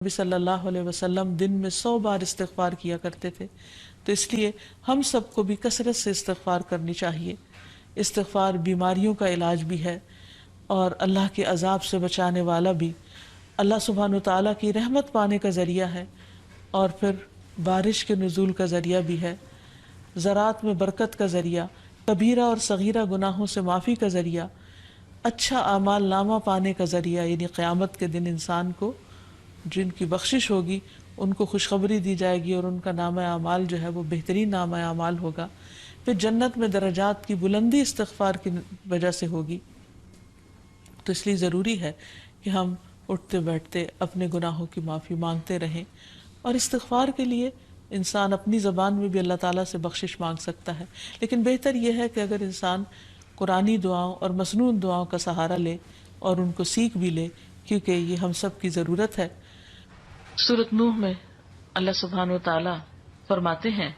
نبی صلی اللہ علیہ وسلم دن میں 100 بار استغفار کیا کرتے تھے، تو اس لیے ہم سب کو بھی کثرت سے استغفار کرنی چاہیے۔ استغفار بیماریوں کا علاج بھی ہے اور اللہ کے عذاب سے بچانے والا بھی، اللہ سبحانہ وتعالیٰ کی رحمت پانے کا ذریعہ ہے، اور پھر بارش کے نزول کا ذریعہ بھی ہے، زراعت میں برکت کا ذریعہ، کبیرہ اور صغیرہ گناہوں سے معافی کا ذریعہ، اچھا اعمال نامہ پانے کا ذریعہ، یعنی قیامت کے دن انسان کو جن کی بخشش ہوگی ان کو خوشخبری دی جائے گی اور ان کا نامہ اعمال جو ہے وہ بہترین نامہ اعمال ہوگا۔ پھر جنت میں درجات کی بلندی استغفار کی وجہ سے ہوگی۔ تو اس لیے ضروری ہے کہ ہم اٹھتے بیٹھتے اپنے گناہوں کی معافی مانگتے رہیں، اور استغفار کے لیے انسان اپنی زبان میں بھی اللہ تعالیٰ سے بخشش مانگ سکتا ہے، لیکن بہتر یہ ہے کہ اگر انسان قرآنی دعاؤں اور مسنون دعاؤں کا سہارا لے اور ان کو سیکھ بھی لے، کیونکہ یہ ہم سب کی ضرورت ہے۔ سورۃ نوح میں اللہ سبحانہ وتعالی فرماتے ہیں،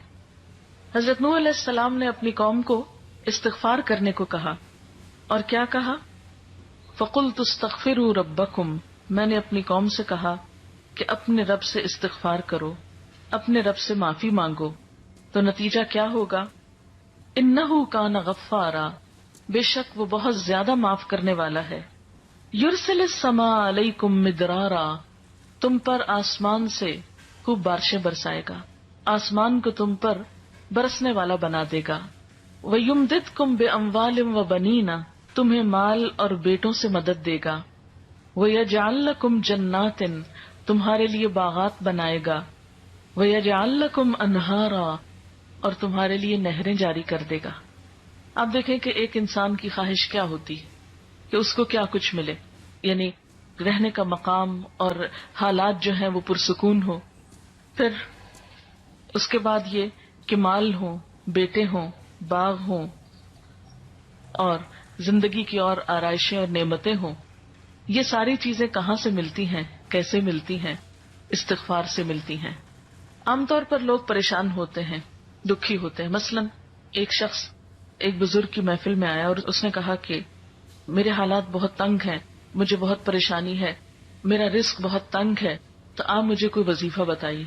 حضرت نوح علیہ السلام نے اپنی قوم کو استغفار کرنے کو کہا، اور کیا کہا؟ فَقُلْتُ اسْتَغْفِرُوا رَبَّكُمْ، میں نے اپنی قوم سے کہا کہ اپنے رب سے استغفار کرو، اپنے رب سے معافی مانگو۔ تو نتیجہ کیا ہوگا؟ إِنَّهُ كَانَ غَفَّارًا، بے شک وہ بہت زیادہ معاف کرنے والا ہے۔ يُرْسِلِ السَّمَاءَ عَلَيْكُمْ مِدْرَارًا، تم پر آسمان سے خوب بارشیں برسائے گا، آسمان کو تم پر برسنے والا بنا دے گا۔ وَيُمْدِدْكُمْ بِأَمْوَالٍ وَبَنِينَ، تمہیں مال اور بیٹوں سے مدد دے گا۔ وَيَجْعَلْ لَكُمْ جَنَّاتٍ، تمہارے لیے باغات بنائے گا۔ وَيَجْعَلْ لَكُمْ أَنْهَارًا، اور تمہارے لیے نہریں جاری کر دے گا۔ آپ دیکھیں کہ ایک انسان کی خواہش کیا ہوتی ہے کہ اس کو کیا کچھ ملے، یعنی رہنے کا مقام اور حالات جو ہیں وہ پرسکون ہو، پھر اس کے بعد یہ کہ مال ہوں، بیٹے ہوں، باغ ہوں، اور زندگی کی اور آرائشیں اور نعمتیں ہوں۔ یہ ساری چیزیں کہاں سے ملتی ہیں، کیسے ملتی ہیں؟ استغفار سے ملتی ہیں۔ عام طور پر لوگ پریشان ہوتے ہیں، دکھی ہوتے ہیں۔ مثلا ایک شخص ایک بزرگ کی محفل میں آیا اور اس نے کہا کہ میرے حالات بہت تنگ ہیں، مجھے بہت پریشانی ہے، میرا رزق بہت تنگ ہے، تو آپ مجھے کوئی وظیفہ بتائیے۔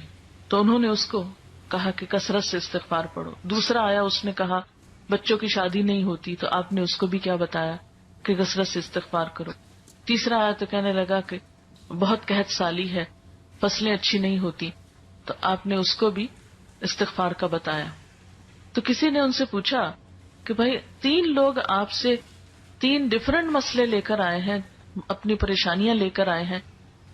تو انہوں نے اس کو کہا کہ کثرت سے استغفار پڑھو۔ دوسرا آیا، اس نے کہا بچوں کی شادی نہیں ہوتی، تو آپ نے اس کو بھی کیا بتایا کہ کثرت سے استغفار کرو۔ تیسرا آیا تو کہنے لگا کہ بہت قحط سالی ہے، فصلیں اچھی نہیں ہوتی، تو آپ نے اس کو بھی استغفار کا بتایا۔ تو کسی نے ان سے پوچھا کہ بھائی 3 لوگ آپ سے 3 ڈفرنٹ مسئلے لے کر آئے ہیں، اپنی پریشانیاں لے کر آئے ہیں،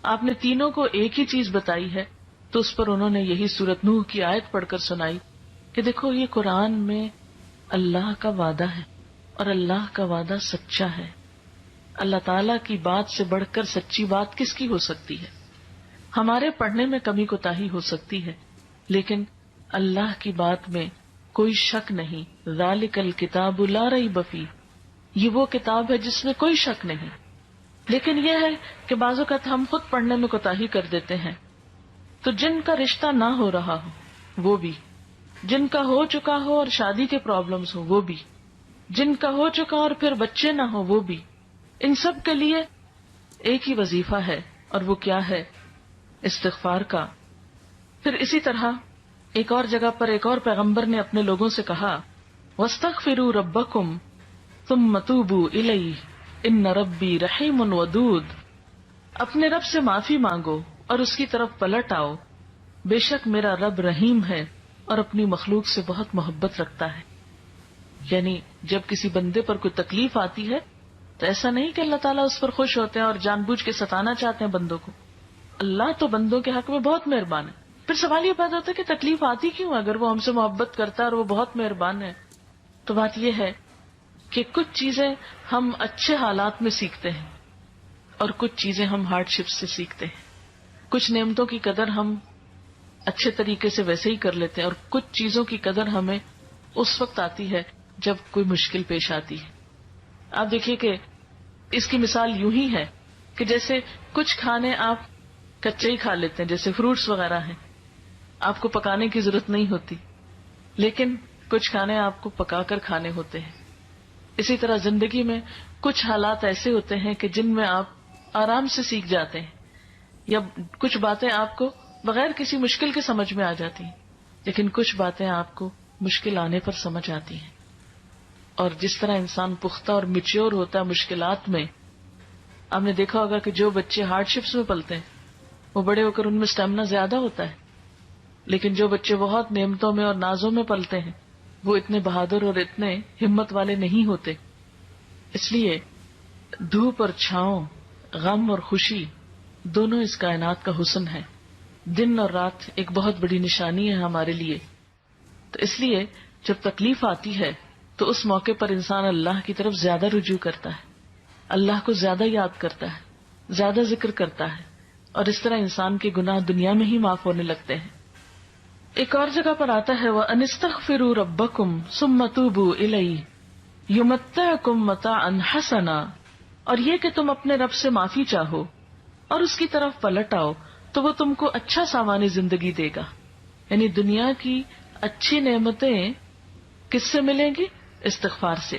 آپ نے تینوں کو ایک ہی چیز بتائی ہے، تو اس پر انہوں نے یہی سورۃ نوح کی آیت پڑھ کر سنائی کہ دیکھو یہ قرآن میں اللہ کا وعدہ ہے، اور اللہ کا وعدہ سچا ہے۔ اللہ تعالیٰ کی بات سے بڑھ کر سچی بات کس کی ہو سکتی ہے؟ ہمارے پڑھنے میں کمی کوتاہی ہو سکتی ہے، لیکن اللہ کی بات میں کوئی شک نہیں۔ ذالک الکتاب لا ریب فیہ، یہ وہ کتاب ہے جس میں کوئی شک نہیں۔ لیکن یہ ہے کہ بعض اوقات ہم خود پڑھنے میں کوتاہی کر دیتے ہیں، تو جن کا رشتہ نہ ہو رہا ہو وہ بھی، جن کا ہو چکا ہو اور شادی کے پرابلمز ہو وہ بھی، جن کا ہو چکا اور پھر بچے نہ ہو وہ بھی، ان سب کے لیے ایک ہی وظیفہ ہے، اور وہ کیا ہے؟ استغفار کا۔ پھر اسی طرح ایک اور جگہ پر ایک اور پیغمبر نے اپنے لوگوں سے کہا وَاسْتَغْفِرُوا رَبَّكُمْ ثُمَّ تُوبُوا إِلَيْهِ إِنَّ رَبِّي رَحِيمٌ وَدُودٌ، اپنے رب سے معافی مانگو اور اس کی طرف پلٹ آؤ، بے شک میرا رب رحیم ہے اور اپنی مخلوق سے بہت محبت رکھتا ہے۔ یعنی جب کسی بندے پر کوئی تکلیف آتی ہے تو ایسا نہیں کہ اللہ تعالیٰ اس پر خوش ہوتے ہیں اور جان بوجھ کے ستانا چاہتے ہیں بندوں کو۔ اللہ تو بندوں کے حق میں بہت مہربان ہے۔ پھر سوال یہ پیدا ہوتا ہے کہ تکلیف آتی کیوں؟ اگر وہ ہم سے محبت کرتا ہے اور وہ بہت مہربان ہے، تو بات یہ ہے کہ کچھ چیزیں ہم اچھے حالات میں سیکھتے ہیں اور کچھ چیزیں ہم ہارڈ شپ سے سیکھتے ہیں۔ کچھ نعمتوں کی قدر ہم اچھے طریقے سے ویسے ہی کر لیتے ہیں، اور کچھ چیزوں کی قدر ہمیں اس وقت آتی ہے جب کوئی مشکل پیش آتی ہے۔ آپ دیکھیے کہ اس کی مثال یوں ہی ہے کہ جیسے کچھ کھانے آپ کچے ہی کھا لیتے ہیں، جیسے فروٹس وغیرہ ہیں، آپ کو پکانے کی ضرورت نہیں ہوتی، لیکن کچھ کھانے آپ کو پکا کر کھانے ہوتے ہیں۔ اسی طرح زندگی میں کچھ حالات ایسے ہوتے ہیں کہ جن میں آپ آرام سے سیکھ جاتے ہیں، یا کچھ باتیں آپ کو بغیر کسی مشکل کے سمجھ میں آ جاتی ہیں، لیکن کچھ باتیں آپ کو مشکل آنے پر سمجھ آتی ہیں. اور جس طرح انسان پختہ اور میچیور ہوتا ہے مشکلات میں، آپ نے دیکھا ہوگا کہ جو بچے ہارڈ شپس میں پلتے ہیں وہ بڑے ہو کر ان میں اسٹیمنا زیادہ ہوتا ہے، لیکن جو بچے بہت نعمتوں میں اور نازوں میں پلتے ہیں وہ اتنے بہادر اور اتنے ہمت والے نہیں ہوتے. اس لیے دھوپ اور چھاؤں، غم اور خوشی، دونوں اس کائنات کا حسن ہے. دن اور رات ایک بہت بڑی نشانی ہے ہمارے لیے. تو اس لیے جب تکلیف آتی ہے تو اس موقع پر انسان اللہ کی طرف زیادہ رجوع کرتا ہے، اللہ کو زیادہ یاد کرتا ہے، زیادہ ذکر کرتا ہے، اور اس طرح انسان کے گناہ دنیا میں ہی معاف ہونے لگتے ہیں. ایک اور جگہ پر آتا ہے وَأَنِ اسْتَغْفِرُوا رَبَّكُمْ ثُمَّ تُوبُوا إِلَيْهِ يُمَتِّعْكُمْ مَتَاعًا حَسَنًا، اور یہ کہ تم اپنے رب سے معافی چاہو اور اس کی طرف پلٹ آؤ تو وہ تم کو اچھا سامان زندگی دے گا. یعنی دنیا کی اچھی نعمتیں کس سے ملیں گی؟ استغفار سے.